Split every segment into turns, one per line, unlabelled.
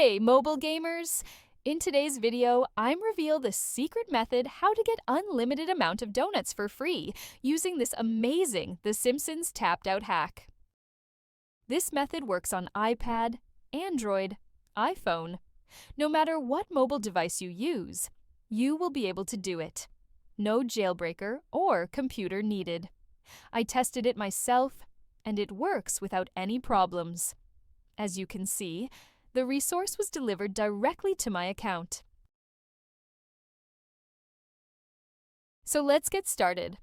Hey, mobile gamers! In today's video, I'm reveal the secret method how to get unlimited amount of donuts for free using this amazing The Simpsons Tapped Out hack. This method works on iPad, Android, iPhone. No matter what mobile device you use, you will be able to do it. No jailbreaker or computer needed. I tested it myself, and it works without any problems. As you can see, the resource was delivered directly to my account. So let's get started.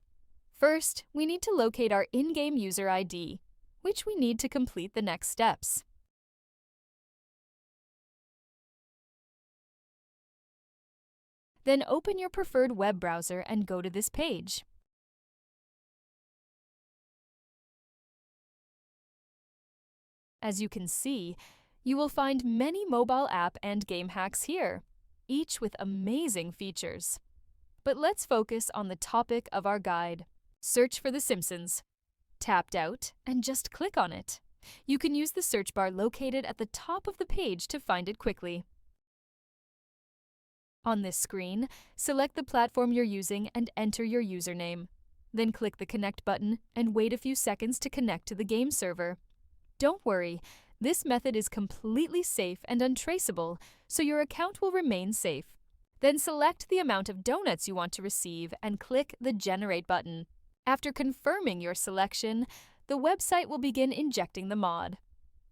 First, we need to locate our in-game user ID, which we need to complete the next steps. Then open your preferred web browser and go to this page. As you can see, you will find many mobile app and game hacks here, each with amazing features. But let's focus on the topic of our guide. Search for The Simpsons. Tapped Out and just click on it. You can use the search bar located at the top of the page to find it quickly. On this screen, select the platform you're using and enter your username. Then click the Connect button and wait a few seconds to connect to the game server. Don't worry, this method is completely safe and untraceable, so your account will remain safe. Then select the amount of donuts you want to receive and click the Generate button. After confirming your selection, the website will begin injecting the mod.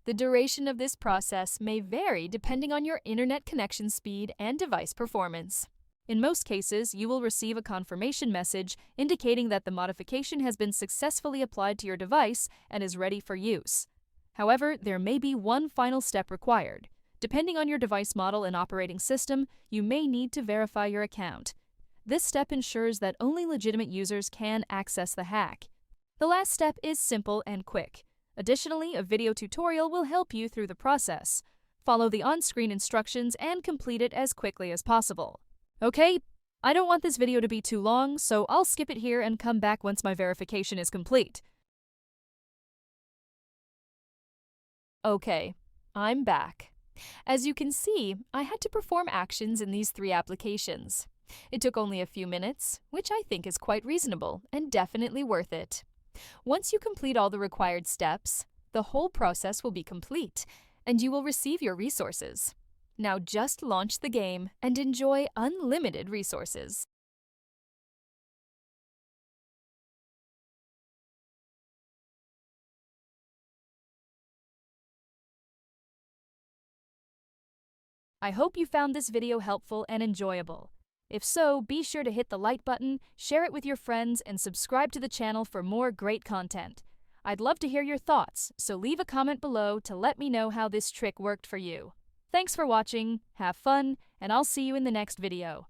The duration of this process may vary depending on your internet connection speed and device performance. In most cases, you will receive a confirmation message indicating that the modification has been successfully applied to your device and is ready for use. However, there may be one final step required. Depending on your device model and operating system, you may need to verify your account. This step ensures that only legitimate users can access the hack. The last step is simple and quick. Additionally, a video tutorial will help you through the process. Follow the on-screen instructions and complete it as quickly as possible. Okay, I don't want this video to be too long, so I'll skip it here and come back once my verification is complete. Okay, I'm back. As you can see, I had to perform actions in these 3 applications. It took only a few minutes, which I think is quite reasonable and definitely worth it. Once you complete all the required steps, the whole process will be complete, and you will receive your resources. Now just launch the game and enjoy unlimited resources. I hope you found this video helpful and enjoyable. If so, be sure to hit the like button, share it with your friends, and subscribe to the channel for more great content. I'd love to hear your thoughts, so leave a comment below to let me know how this trick worked for you. Thanks for watching, have fun, and I'll see you in the next video.